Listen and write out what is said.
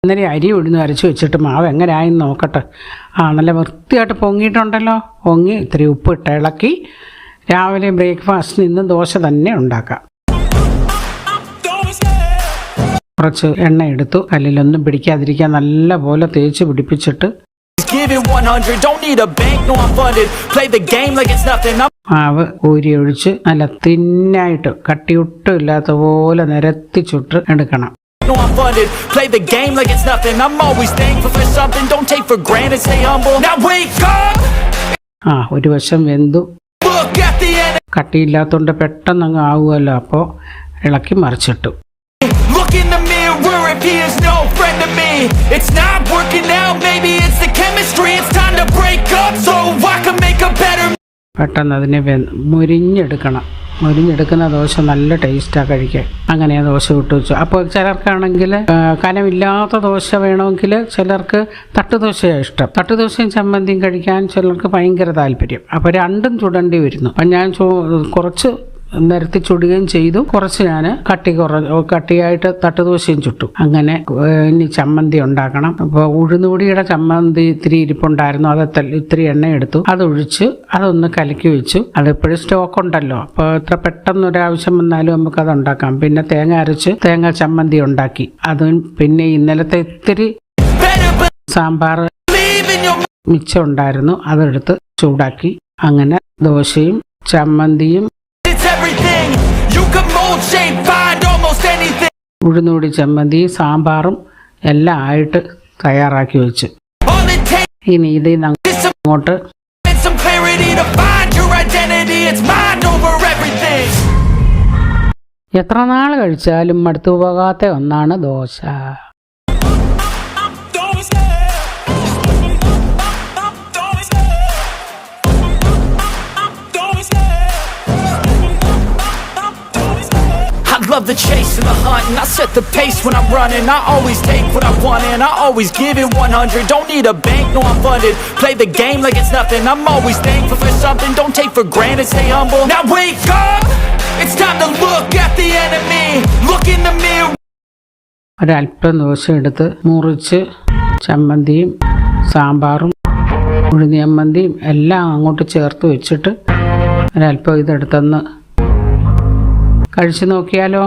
അന്നേരം അരി ഉഴുന്ന് അരച്ച് വെച്ചിട്ട് മാവ് എങ്ങനെയായെന്ന് നോക്കട്ടെ. നല്ല വൃത്തിയായിട്ട് പൊങ്ങിയിട്ടുണ്ടല്ലോ. പൊങ്ങി ഇത്തിരി ഉപ്പിട്ട് ഇളക്കി രാവിലെ ബ്രേക്ക്ഫാസ്റ്റിന് ഇന്ന് ദോശ തന്നെ ഉണ്ടാക്കാം. കുറച്ച് എണ്ണ എടുത്തു, കല്ലിലൊന്നും പിടിക്കാതിരിക്കാൻ നല്ല പോലെ തേച്ച് പിടിപ്പിച്ചിട്ട് മാവ് കോരി ഒഴിച്ച് നല്ല തിന്നായിട്ട് കട്ടിയൊട്ടും ഇല്ലാത്ത പോലെ നിരത്തി ചുട്ട് എടുക്കണം. ഒരു വശം വെന്തു കട്ടിയില്ലാത്തോണ്ട് പെട്ടെന്ന് അങ്ങ് ആവുമല്ലോ. അപ്പോൾ ഇളക്കി മറിച്ചിട്ടു. പെട്ടെന്ന് അതിനെ മുരിഞ്ഞെടുക്കണം. മുരിഞ്ഞെടുക്കുന്ന ദോശ നല്ല ടേസ്റ്റാണ് കഴിക്കാൻ. അങ്ങനെ ദോശ ഇട്ട് വെച്ചു. അപ്പോൾ ചിലർക്കാണെങ്കിൽ കനമില്ലാത്ത ദോശ വേണമെങ്കിൽ ചിലർക്ക് തട്ടുദോശയാണ് ഇഷ്ടം. തട്ടുദോശയും ചമ്മന്തിയും കഴിക്കാൻ ചിലർക്ക് ഭയങ്കര താല്പര്യം. അപ്പോൾ രണ്ടും ചുടേണ്ടി വരുന്നു. അപ്പം ഞാൻ കുറച്ച് നിരത്തി ചുടുകയും ചെയ്തു. കുറച്ച് ഞാൻ കട്ടിയായിട്ട് തട്ടുദോശയും ചുട്ടു. അങ്ങനെ ഇനി ചമ്മന്തി ഉണ്ടാക്കണം. അപ്പോൾ ഉഴുന്നുപൊടിയുടെ ചമ്മന്തി ഇത്തിരി ഇരിപ്പുണ്ടായിരുന്നു. അത് ഇത്തിരി എണ്ണ എടുത്തു, അതൊഴിച്ച് അതൊന്ന് കലക്കി വെച്ചു. അതെപ്പോഴും സ്റ്റോക്ക് ഉണ്ടല്ലോ. അപ്പോൾ എത്ര പെട്ടെന്ന് ഒരാവശ്യം വന്നാലും നമുക്കത് ഉണ്ടാക്കാം. പിന്നെ തേങ്ങ അരച്ച് തേങ്ങ ചമ്മന്തി ഉണ്ടാക്കി. അതും പിന്നെ ഇന്നലത്തെ ഇത്തിരി സാമ്പാർ മിച്ചം ഉണ്ടായിരുന്നു, അതെടുത്ത് ചൂടാക്കി. അങ്ങനെ ദോശയും ചമ്മന്തിയും ഉഴുന്നുപൊടി ചമ്മന്തി സാമ്പാറും എല്ലാം ആയിട്ട് തയ്യാറാക്കി വെച്ചു. ഇനി ഇത് അങ്ങോട്ട് എത്ര നാൾ കഴിച്ചാലും മടുത്തു പോകാത്ത ഒന്നാണ് dosa. Love the chase and the hunt, and I set the pace when I'm running. I always take what I want and I always give it 100. Don't need a bank, no I'm funded. Play the game like it's nothing. I'm always thankful for something. Don't take for granted, stay humble. Now wake up, it's time to look at the enemy. Look in the mirror. ഒരല്പം ദോശ എടുത്ത് മുറിച്ച് ചമ്മന്തിയും സാമ്പാറും ഉഴുന്ന് ചമ്മന്തിയും എല്ലാം അങ്ങോട്ട് ചേർത്ത് വെച്ചിട്ട് ഒരല്പം ഇതെടുത്തൊന്ന് കഴിച്ചു നോക്കിയാലോ.